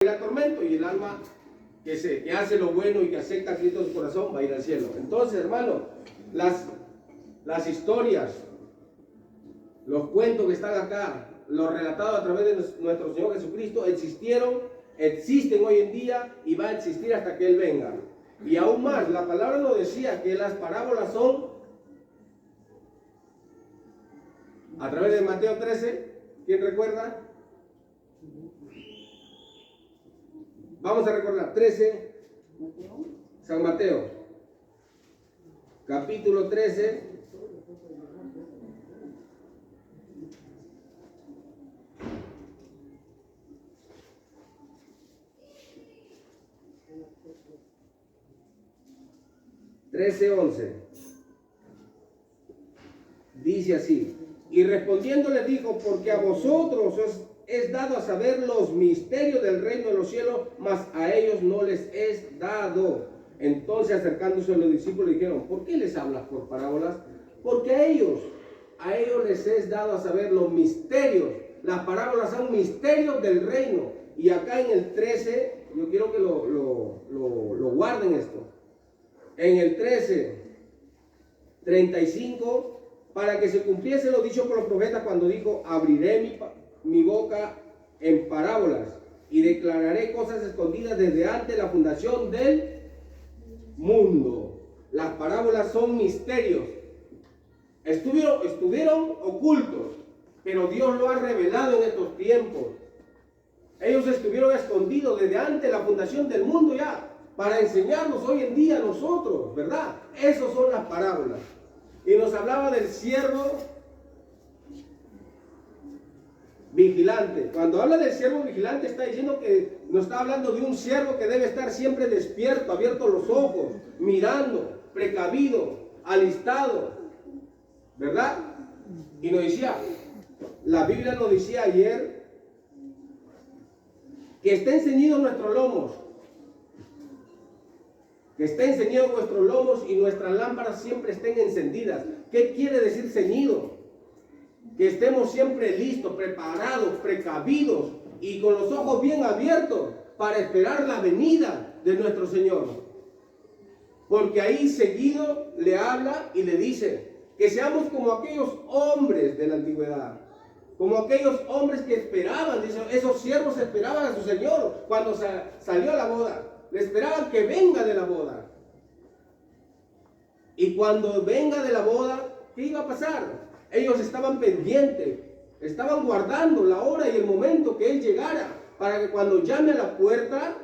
el tormento, y el alma que hace lo bueno y que acepta a Cristo en su corazón va a ir al cielo. Entonces, hermano, las historias, los cuentos que están acá, los relatados a través de nuestro Señor Jesucristo, existieron, existen hoy en día y va a existir hasta que Él venga. Y aún más, la palabra nos decía que las parábolas son, a través de Mateo 13, ¿quién recuerda? Vamos a recordar, 13, San Mateo, capítulo 13, dice así: y respondiendo les dijo, porque a vosotros os es dado a saber los misterios del reino de los cielos, mas a ellos no les es dado. Entonces, acercándose a los discípulos, dijeron, ¿por qué les hablas por parábolas? Porque a ellos les es dado a saber los misterios. Las parábolas son misterios del reino. Y acá en el 13, yo quiero que lo guarden esto. En el 13:35, para que se cumpliese lo dicho por los profetas cuando dijo, abriré mi boca en parábolas y declararé cosas escondidas desde antes de la fundación del mundo. Las parábolas son misterios. Estuvieron ocultos, pero Dios lo ha revelado en estos tiempos. Ellos estuvieron escondidos desde antes de la fundación del mundo ya, para enseñarnos hoy en día a nosotros, ¿verdad? Esas son las parábolas. Y nos hablaba del siervo vigilante. Cuando habla del siervo vigilante, está diciendo que nos está hablando de un siervo que debe estar siempre despierto, abierto los ojos, mirando, precavido, alistado, ¿verdad? Y nos decía, la Biblia nos decía ayer, que estén ceñidos nuestros lomos, que estén ceñidos nuestros lomos y nuestras lámparas siempre estén encendidas. ¿Qué quiere decir ceñido? Que estemos siempre listos, preparados, precavidos y con los ojos bien abiertos para esperar la venida de nuestro Señor. Porque ahí seguido le habla y le dice que seamos como aquellos hombres de la antigüedad, como aquellos hombres que esperaban, esos siervos esperaban a su Señor cuando salió a la boda. Le esperaban que venga de la boda. Y cuando venga de la boda, ¿qué iba a pasar? Ellos estaban pendientes, estaban guardando la hora y el momento que Él llegara, para que cuando llame a la puerta,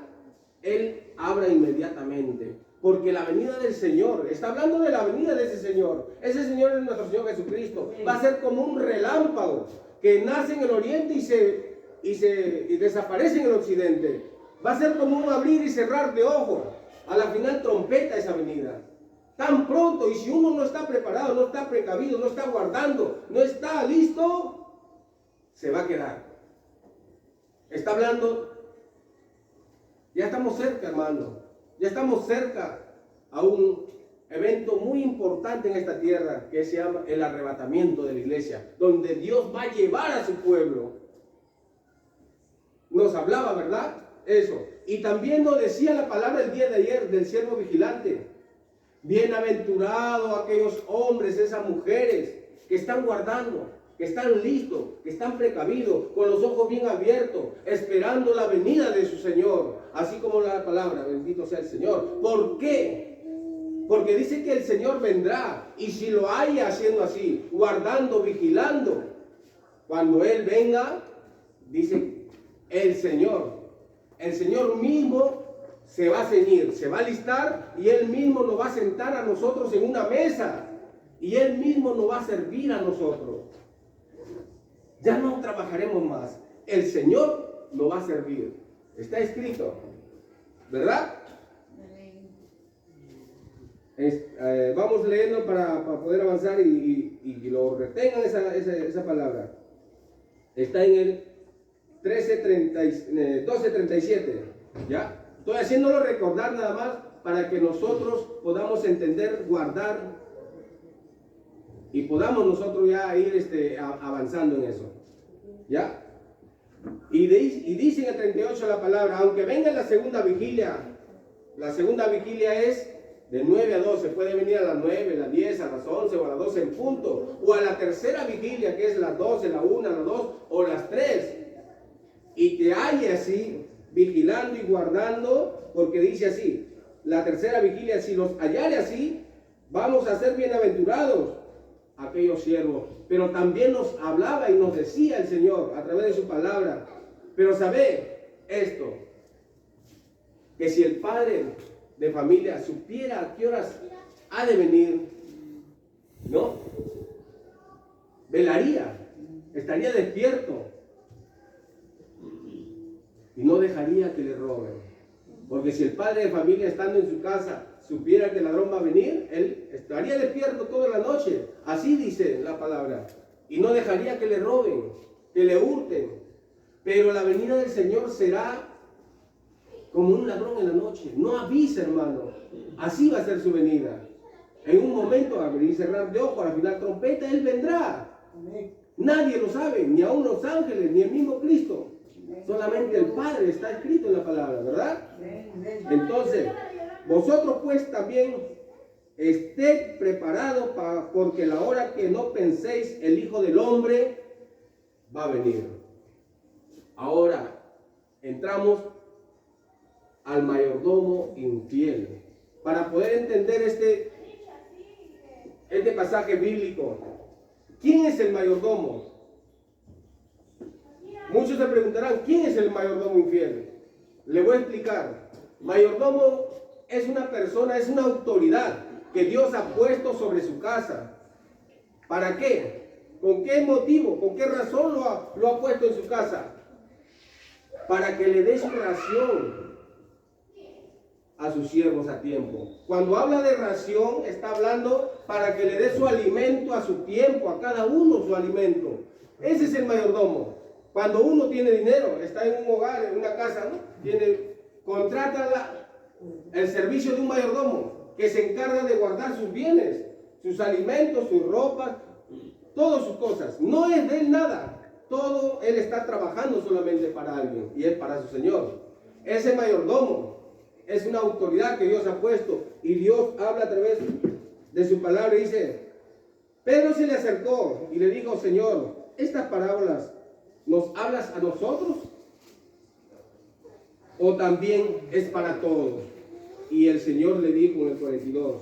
Él abra inmediatamente. Porque la venida del Señor, está hablando de la venida de ese Señor es nuestro Señor Jesucristo, va a ser como un relámpago que nace en el oriente y desaparece en el occidente. Va a ser como un abrir y cerrar de ojos. A la final trompeta esa venida. Tan pronto, y si uno no está preparado, no está precavido, no está guardando, no está listo, se va a quedar. Está hablando, ya estamos cerca, hermano. Ya estamos cerca a un evento muy importante en esta tierra que se llama el arrebatamiento de la iglesia, donde Dios va a llevar a su pueblo. Nos hablaba, ¿verdad? Eso. Y también nos decía la palabra el día de ayer del siervo vigilante. Bienaventurados aquellos hombres, esas mujeres que están guardando, que están listos, que están precavidos, con los ojos bien abiertos, esperando la venida de su Señor. Así como la palabra, bendito sea el Señor. ¿Por qué? Porque dice que el Señor vendrá, y si lo haya haciendo así, guardando, vigilando, cuando Él venga, dice el Señor mismo se va a ceñir, se va a alistar, y Él mismo nos va a sentar a nosotros en una mesa, y Él mismo nos va a servir a nosotros. Ya no trabajaremos más, el Señor nos va a servir. Está escrito, ¿verdad? Vamos leyendo para poder avanzar y lo retengan esa palabra. Está en el 12:37, ¿ya? Estoy haciéndolo recordar nada más para que nosotros podamos entender, guardar y podamos nosotros ya ir avanzando en eso, ¿ya? Y dice en el 38 la palabra, aunque venga la segunda vigilia es de 9 a 12, puede venir a las 9, a las 10, a las 11 o a las 12 en punto, o a la tercera vigilia que es las 12, la 1, las 2 o las 3, y te halle así, vigilando y guardando, porque dice así, la tercera vigilia, si los hallare así, vamos a ser bienaventurados aquellos siervos. Pero también nos hablaba y nos decía el Señor a través de su palabra, pero sabed esto, que si el padre de familia supiera a qué horas ha de venir, ¿no? Velaría, estaría despierto y no dejaría que le roben. Porque si el padre de familia estando en su casa supiera que el ladrón va a venir, él estaría despierto toda la noche. Así dice la palabra. Y no dejaría que le roben, que le hurten. Pero la venida del Señor será como un ladrón en la noche. No avisa, hermano. Así va a ser su venida. En un momento, abrir y cerrar de ojos, al final trompeta, Él vendrá. Nadie lo sabe, ni aun los ángeles, ni el mismo Cristo. Solamente el Padre, está escrito en la palabra, ¿verdad? Entonces, vosotros pues también estéis preparados porque la hora que no penséis el Hijo del Hombre va a venir. Ahora entramos al mayordomo infiel. Para poder entender este pasaje bíblico, ¿quién es el mayordomo? Muchos se preguntarán, ¿quién es el mayordomo infiel? Le voy a explicar. Mayordomo es una persona, es una autoridad que Dios ha puesto sobre su casa. ¿Para qué? ¿Con qué motivo? ¿Con qué razón lo ha puesto en su casa? Para que le dé su ración a sus siervos a tiempo. Cuando habla de ración, está hablando para que le dé su alimento a su tiempo, a cada uno su alimento. Ese es el mayordomo. Cuando uno tiene dinero, está en un hogar, en una casa, ¿no? Contrata el servicio de un mayordomo que se encarga de guardar sus bienes, sus alimentos, sus ropas, todas sus cosas. No es de él nada. Todo él está trabajando solamente para alguien y es para su Señor. Ese mayordomo es una autoridad que Dios ha puesto y Dios habla a través de su palabra y dice, Pedro se le acercó y le dijo, Señor, estas parábolas ¿nos hablas a nosotros? ¿O también es para todos? Y el Señor le dijo en el 42,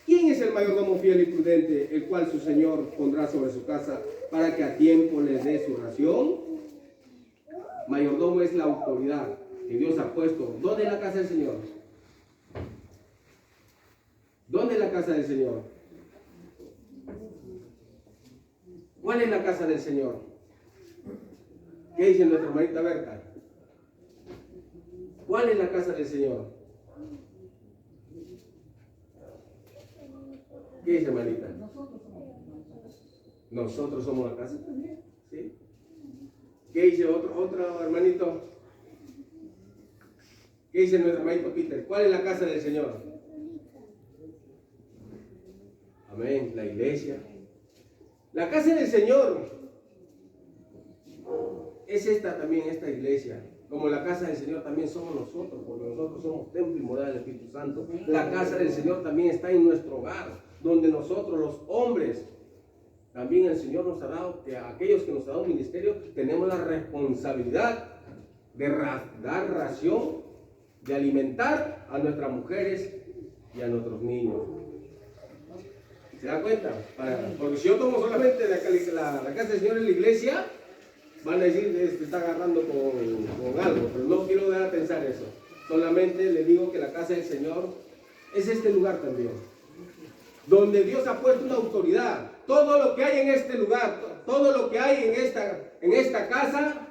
¿quién es el mayordomo fiel y prudente, el cual su Señor pondrá sobre su casa para que a tiempo les dé su ración? Mayordomo es la autoridad que Dios ha puesto. ¿Dónde es la casa del Señor? ¿Dónde es la casa del Señor? ¿Cuál es la casa del Señor? ¿Qué dice nuestra hermanita Berta? ¿Cuál es la casa del Señor? ¿Qué dice, hermanita? Nosotros somos la casa también. ¿Sí? ¿Qué dice otro hermanito? ¿Qué dice nuestro hermanito Peter? ¿Cuál es la casa del Señor? Amén. La iglesia. La casa del Señor es esta también, esta iglesia. Como la casa del Señor también somos nosotros, porque nosotros somos templo y morada del Espíritu Santo. La casa del Señor también está en nuestro hogar, donde nosotros los hombres, también el Señor nos ha dado, que aquellos que nos ha dado un ministerio, tenemos la responsabilidad de dar ración, de alimentar a nuestras mujeres y a nuestros niños. ¿Se da cuenta? Porque si yo tomo solamente la casa del Señor en la iglesia, van a decir, está agarrando con algo, pero no quiero dar a pensar eso. Solamente le digo que la casa del Señor es este lugar también, donde Dios ha puesto una autoridad. Todo lo que hay en este lugar, todo lo que hay en esta casa,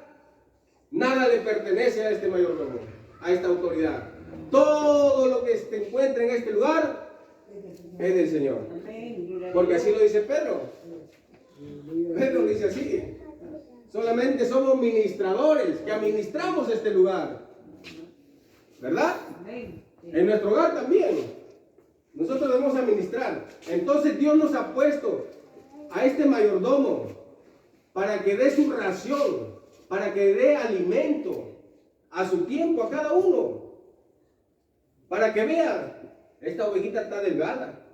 nada le pertenece a este mayordomo, a esta autoridad. Todo lo que se encuentra en este lugar es del Señor. Porque así lo dice Pedro. Pedro lo dice así. Solamente somos ministradores que administramos este lugar. ¿Verdad? En nuestro hogar también. Nosotros debemos administrar. Entonces Dios nos ha puesto a este mayordomo para que dé su ración para que dé alimento a su tiempo a cada uno. Para que vean, esta ovejita está delgada.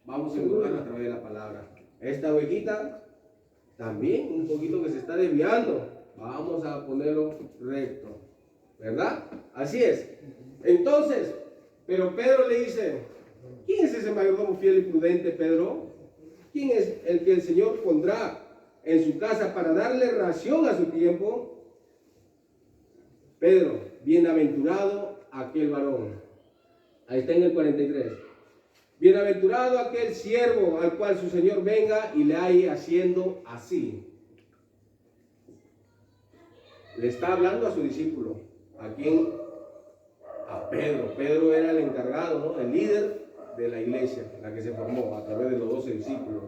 Vamos a educarla a través de la palabra. Esta ovejita también un poquito que se está desviando. Vamos a ponerlo recto. ¿Verdad? Así es. Entonces, pero Pedro le dice, ¿quién es ese mayordomo fiel y prudente, Pedro? ¿Quién es el que el Señor pondrá en su casa para darle ración a su tiempo? Pedro, bienaventurado aquel varón. Ahí está en el 43. Bienaventurado aquel siervo al cual su Señor venga y le halle haciendo así. Le está hablando a su discípulo. ¿A quién? A Pedro. Pedro era el encargado, ¿no? El líder de la iglesia, la que se formó a través de los 12 discípulos.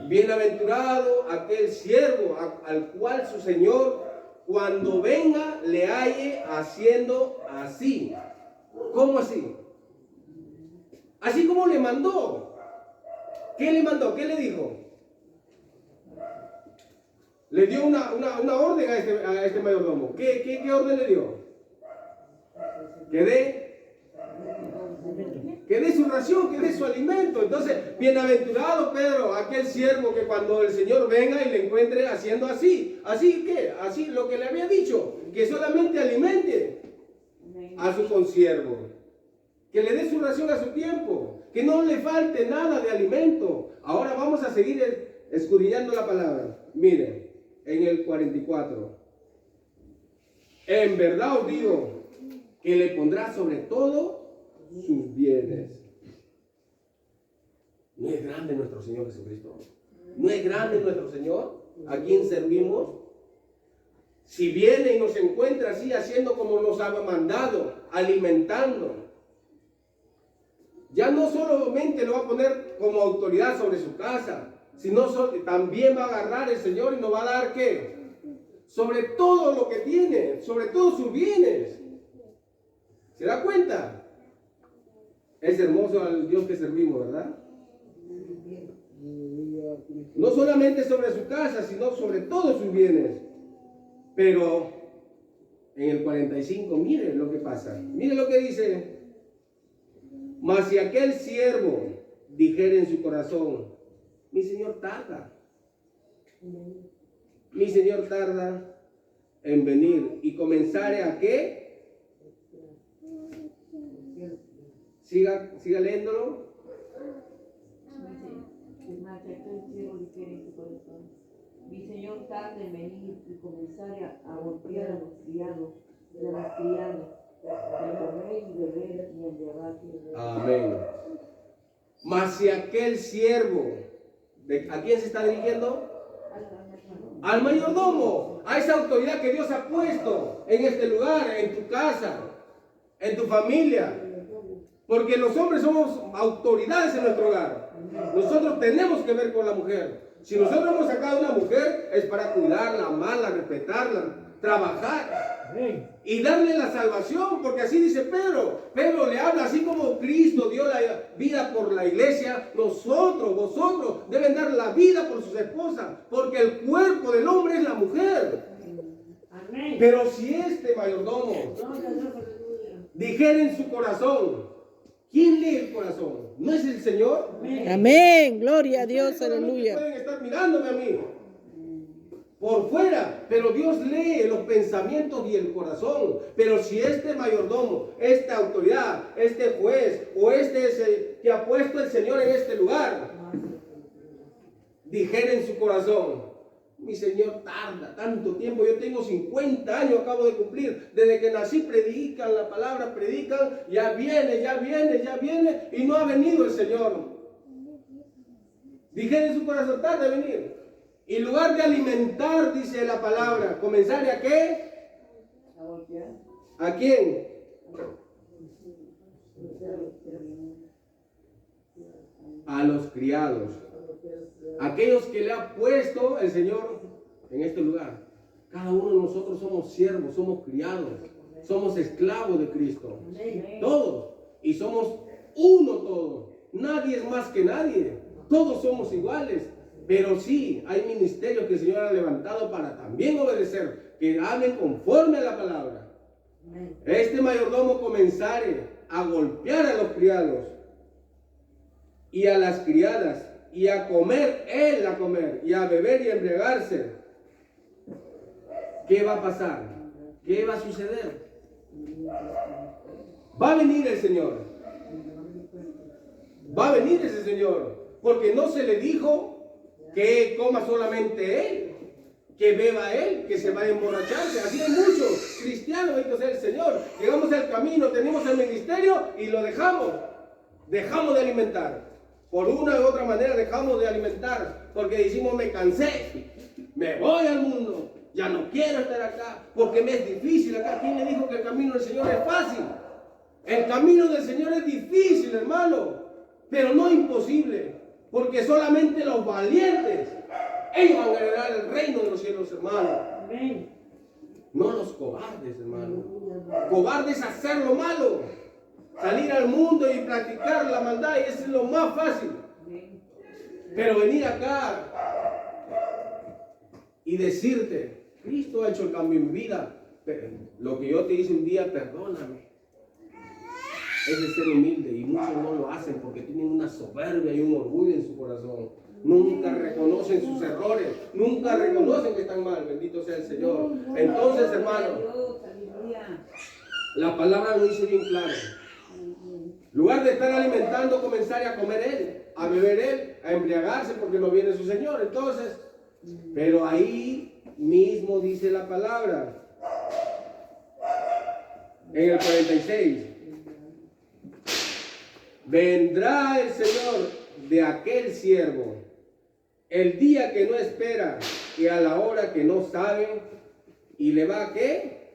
Bienaventurado aquel siervo al cual su Señor cuando venga le halle haciendo así. ¿Cómo así? Así como le mandó. ¿Qué le mandó? ¿Qué le dijo? Le dio una orden a este mayordomo. ¿Qué orden le dio? Que dé su ración, que dé su alimento. Entonces, bienaventurado Pedro, aquel siervo que cuando el Señor venga y le encuentre haciendo así. ¿Así qué? Así lo que le había dicho, que solamente alimente a su consiervo, que le dé su ración a su tiempo, que no le falte nada de alimento. Ahora vamos a seguir escudriñando la palabra. Miren, en el 44. En verdad os digo que le pondrá sobre todo sus bienes. ¿No es grande nuestro Señor Jesucristo? ¿No es grande nuestro Señor? ¿A quien servimos? Si viene y nos encuentra así, haciendo como nos ha mandado, alimentando, ya no solamente lo va a poner como autoridad sobre su casa, sino también va a agarrar el Señor y nos va a dar ¿qué? Sobre todo lo que tiene, sobre todos sus bienes. ¿Se da cuenta? Es hermoso el Dios que servimos, ¿verdad? No solamente sobre su casa, sino sobre todos sus bienes. Pero en el 45, miren lo que pasa. Miren lo que dice. Mas si aquel siervo dijere en su corazón, mi Señor tarda. Mi Señor tarda en venir. ¿Y comenzare a qué? Siga leyéndolo. Mi Señor tarda en venir y comenzare a golpear a los criados y a las criadas, de comer y beber y embriagarse. Amén. Mas si aquel siervo, ¿a quién se está dirigiendo? Al mayordomo, a esa autoridad que Dios ha puesto en este lugar, en tu casa, en tu familia. Porque los hombres somos autoridades en nuestro hogar. Nosotros tenemos que ver con la mujer. Si nosotros hemos sacado a una mujer, es para cuidarla, amarla, respetarla, trabajar y darle la salvación, porque así dice Pedro. Pedro le habla así como Cristo dio la vida por la iglesia. Vosotros deben dar la vida por sus esposas, porque el cuerpo del hombre es la mujer. Amén. Pero si este mayordomo dijera en su corazón, ¿quién lee el corazón? ¿No es el Señor? Amén. Gloria a Dios, aleluya. Pueden estar mirándome a mí por fuera, pero Dios lee los pensamientos y el corazón. Pero si este mayordomo, esta autoridad, este juez o este es el que ha puesto el Señor en este lugar, dijera en su corazón, mi Señor tarda tanto tiempo, yo tengo 50 años, acabo de cumplir, desde que nací predican la palabra, predican, ya viene, y no ha venido el Señor. Dijera en su corazón, tarda en venir. Y en lugar de alimentar, dice la palabra, ¿comenzar a qué? ¿A quién? A los criados. Aquellos que le ha puesto el Señor en este lugar. Cada uno de nosotros somos siervos, somos criados, somos esclavos de Cristo. Todos. Y somos uno todos. Nadie es más que nadie. Todos somos iguales. Pero sí, hay ministerios que el Señor ha levantado para también obedecer, que hablen conforme a la palabra. Este mayordomo comenzare a golpear a los criados y a las criadas, y a comer, él a comer, y a beber y a embriagarse. ¿Qué va a pasar? ¿Qué va a suceder? Va a venir el Señor. Va a venir ese Señor. Porque no se le dijo que coma solamente él, que beba él, que se vaya a emborracharse. Así hay muchos cristianos, bendito sea el Señor. Llegamos al camino, tenemos el ministerio y lo dejamos. Dejamos de alimentar. Por una u otra manera dejamos de alimentar. Porque decimos, me cansé, me voy al mundo, ya no quiero estar acá, porque me es difícil acá. ¿Quién le dijo que el camino del Señor es fácil? El camino del Señor es difícil, hermano, pero no imposible. Porque solamente los valientes, ellos van a heredar el reino de los cielos, hermano. Amén. No los cobardes, hermano. Cobardes hacer lo malo, salir al mundo y practicar la maldad, y eso es lo más fácil. Pero venir acá y decirte, Cristo ha hecho el cambio en mi vida, pero lo que yo te hice un día, perdóname. Es de ser humilde, y muchos no lo hacen porque tienen una soberbia y un orgullo en su corazón. Nunca reconocen sus errores, nunca reconocen que están mal. Bendito sea el Señor. Entonces, hermano, la palabra lo dice bien claro. En lugar de estar alimentando, comenzar a comer él, a beber él, a embriagarse porque no viene su Señor. Entonces, pero ahí mismo dice la palabra, en el 46. Vendrá el Señor de aquel siervo el día que no espera y a la hora que no sabe, y le va a ¿qué?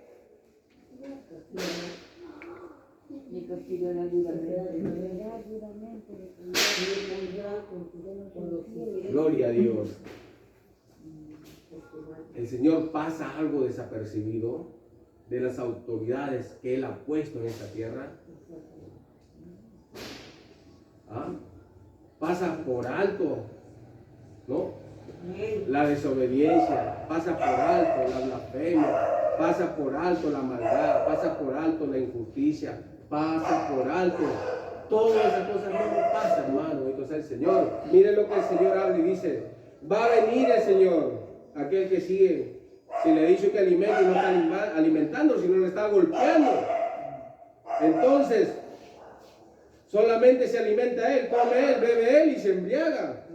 Gloria a Dios. El Señor pasa algo desapercibido de las autoridades que Él ha puesto en esta tierra. Pasa por alto, ¿no? La desobediencia, pasa por alto la blasfemia, pasa por alto la maldad, pasa por alto la injusticia, pasa por alto. Todas esas cosas no pasan, hermano. Entonces el Señor, mire lo que el Señor habla y dice, va a venir el Señor, aquel que sigue. Si le he dicho que alimente y no está alimentando, sino le está golpeando. Entonces, solamente se alimenta él, come él, bebe él y se embriaga.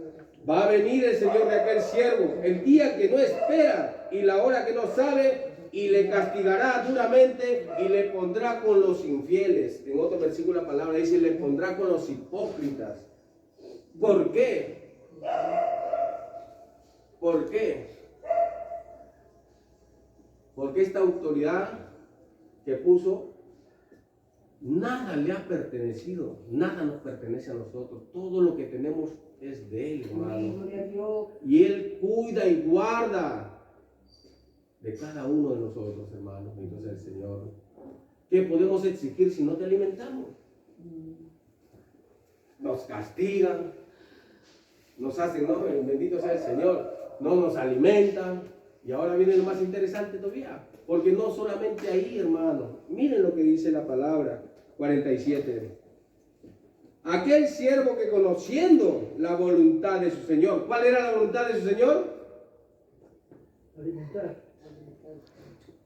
Va a venir el Señor de aquel siervo, el día que no espera y la hora que no sabe, y le castigará duramente y le pondrá con los infieles. En otro versículo la palabra dice, le pondrá con los hipócritas. ¿Por qué? ¿Por qué? Porque esta autoridad que puso, nada le ha pertenecido, nada nos pertenece a nosotros. Todo lo que tenemos es de Él, hermano. Y Él cuida y guarda de cada uno de nosotros, hermanos. Entonces el Señor, ¿qué podemos exigir si no te alimentamos? Nos castigan, nos hacen, no, bendito sea el Señor, no nos alimentan. Y ahora viene lo más interesante todavía, porque no solamente ahí, hermano. Miren lo que dice la palabra 47. Aquel siervo que conociendo la voluntad de su Señor. ¿Cuál era la voluntad de su Señor?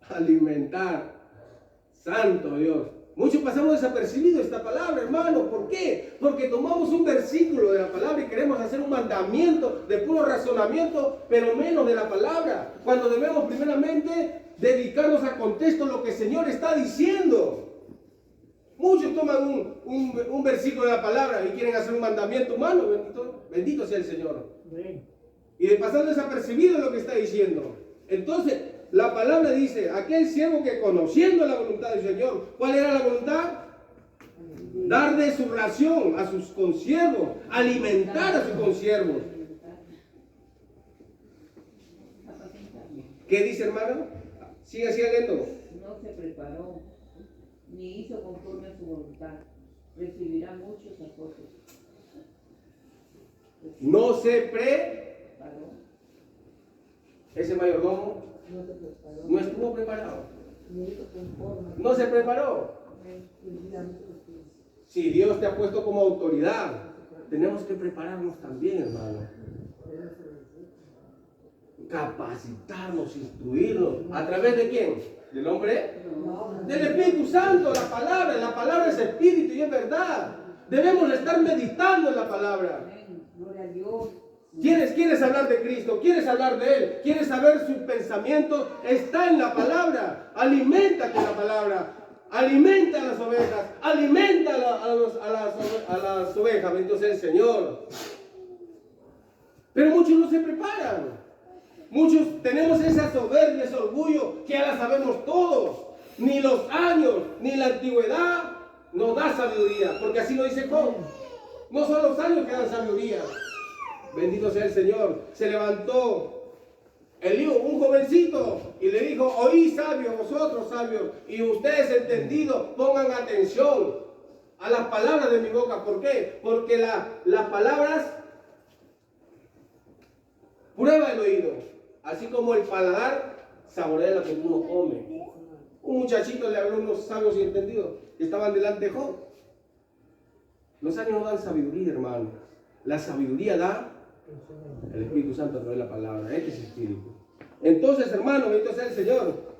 Alimentar. Santo Dios. Muchos pasamos desapercibidos esta palabra, hermano. ¿Por qué? Porque tomamos un versículo de la palabra y queremos hacer un mandamiento de puro razonamiento, pero menos de la palabra. Cuando debemos primeramente dedicarnos al contexto de lo que el Señor está diciendo. Muchos toman un versículo de la palabra y quieren hacer un mandamiento humano. Bendito sea el Señor. Y de pasar desapercibido lo que está diciendo. Entonces, la palabra dice, aquel siervo que conociendo la voluntad del Señor, ¿cuál era la voluntad? Dar de su ración a sus consiervos, alimentar a sus consiervos. ¿Qué dice, hermano? Sigue leyendo. No se preparó, ni hizo conforme a su voluntad. Recibirá muchos azotes. No se preparó. Ese mayordomo No se preparó. no estuvo preparado. Ni hizo conforme. No se preparó. Si Dios te ha puesto como autoridad, tenemos que prepararnos también, hermano. Capacitarnos, instruirnos. ¿A través de quién? ¿Del hombre? Del Espíritu Santo, la palabra es espíritu y es verdad. Debemos estar meditando en la palabra. Amén. Gloria a Dios. ¿Quieres hablar de Cristo? ¿Quieres hablar de Él? ¿Quieres saber su pensamiento? Está en la palabra. Aliméntate en la palabra. Alimenta a las ovejas. Alimenta a las ovejas. Bendito sea el Señor. Pero muchos no se preparan. Muchos tenemos esa soberbia, ese orgullo, que ya la sabemos todos. Ni los años, ni la antigüedad nos da sabiduría. Porque así lo dice Job. No son los años que dan sabiduría. Bendito sea el Señor. Se levantó Eliú, un jovencito, y le dijo: oí sabios, vosotros sabios, y ustedes entendidos, pongan atención a las palabras de mi boca. ¿Por qué? Porque las palabras prueba el oído, así como el paladar saborea lo que uno come. Un muchachito le habló a unos sabios y entendidos que estaban delante de Job. Los años no dan sabiduría, hermano. La sabiduría da el Espíritu Santo a través de la palabra. Este es el Espíritu. Entonces, hermano, bendito sea el Señor.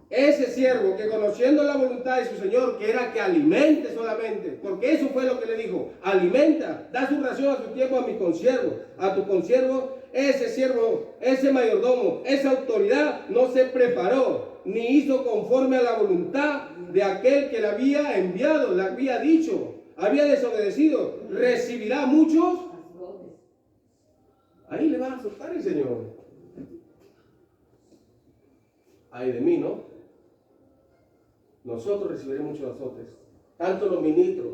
Ese siervo que, conociendo la voluntad de su Señor, que era que alimente solamente, porque eso fue lo que le dijo: alimenta, da su ración a su tiempo a mi consiervo, a tu consiervo. Ese siervo, ese mayordomo, esa autoridad no se preparó, ni hizo conforme a la voluntad de aquel que le había enviado, le había dicho, había desobedecido. Recibirá muchos. Ahí le va a soltar el Señor. Ay de mí, ¿no? Nosotros recibiremos muchos azotes. Tanto los ministros.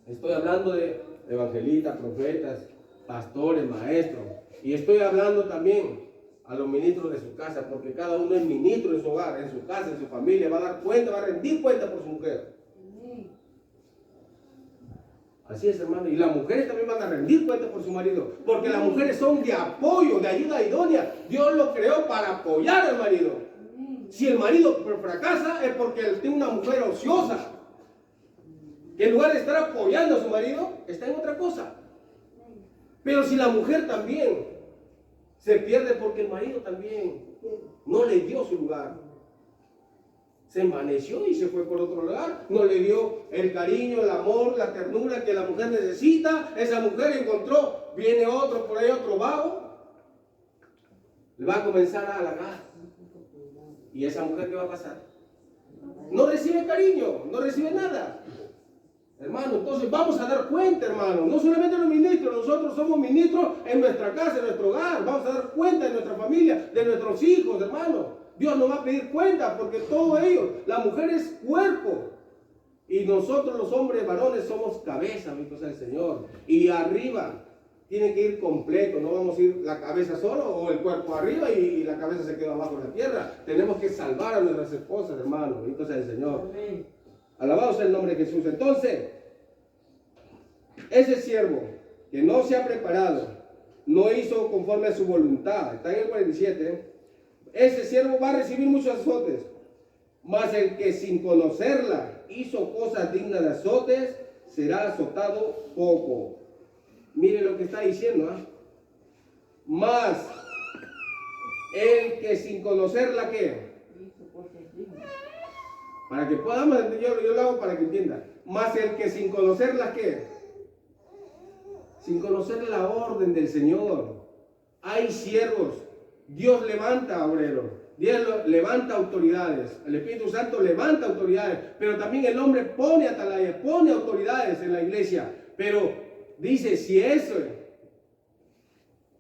Estoy hablando de evangelistas, profetas, pastores, maestros. Y estoy hablando también a los ministros de su casa, porque cada uno es ministro en su hogar, en su casa, en su familia. Va a dar cuenta, va a rendir cuenta por su mujer. Así es, hermano. Y las mujeres también van a rendir cuenta por su marido, porque las mujeres son de apoyo, de ayuda idónea. Dios lo creó para apoyar al marido. Si el marido fracasa es porque él tiene una mujer ociosa, que en lugar de estar apoyando a su marido, está en otra cosa. Pero si la mujer también se pierde porque el marido también no le dio su lugar, se envaneció y se fue por otro lugar, no le dio el cariño, el amor, la ternura que la mujer necesita. Esa mujer encontró, viene otro por ahí, otro vago, le va a comenzar a halagar. ¿Y esa mujer qué va a pasar? No recibe cariño, no recibe nada. Hermano, entonces vamos a dar cuenta, hermano. No solamente los ministros, nosotros somos ministros en nuestra casa, en nuestro hogar. Vamos a dar cuenta de nuestra familia, de nuestros hijos, hermano. Dios nos va a pedir cuenta, porque todo ello, la mujer es cuerpo. Y nosotros los hombres varones somos cabeza, bendito sea el Señor. Y arriba tiene que ir completo, no vamos a ir la cabeza solo o el cuerpo arriba y la cabeza se queda abajo en la tierra. Tenemos que salvar a nuestras esposas, hermano, bendito sea el Señor. Amén. Alabado sea el nombre de Jesús. Entonces, ese siervo que no se ha preparado, no hizo conforme a su voluntad, está en el 47, ese siervo va a recibir muchos azotes, mas el que sin conocerla hizo cosas dignas de azotes, será azotado poco. Mire lo que está diciendo, ¿eh? Mas el que sin conocerla, ¿qué? Para que podamos entender, yo lo hago para que entiendan. Mas el que sin conocerla, ¿qué? Sin conocer la orden del Señor. Hay siervos. Dios levanta obreros. Dios levanta autoridades. El Espíritu Santo levanta autoridades. Pero también el hombre pone atalayas, pone autoridades en la iglesia. Pero dice, si eso,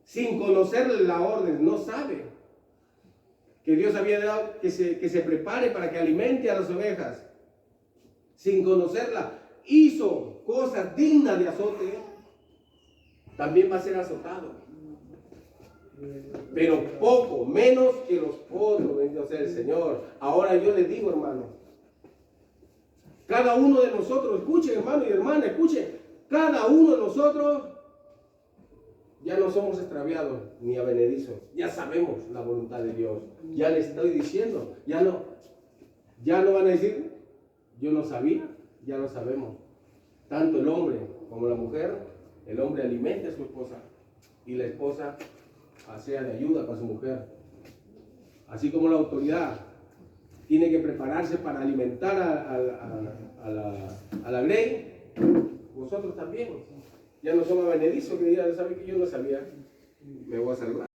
sin conocer la orden, no sabe que Dios había dado que se prepare para que alimente a las ovejas, sin conocerla, hizo cosas dignas de azote, también va a ser azotado. Pero poco, menos que los otros, bendito sea el Señor. Ahora yo les digo, hermano, cada uno de nosotros, escuchen, hermano y hermana, escuchen, cada uno de nosotros Ya no somos extraviados ni abenedizos. Ya sabemos la voluntad de Dios. Ya le estoy diciendo. Ya no van a decir, yo no sabía, ya lo sabemos. Tanto el hombre como la mujer, el hombre alimenta a su esposa y la esposa sea de ayuda para su mujer. Así como la autoridad tiene que prepararse para alimentar a la grey, vosotros también. Ya no somos abenedizos que digan, ¿sabe que yo no sabía? Me voy a salvar.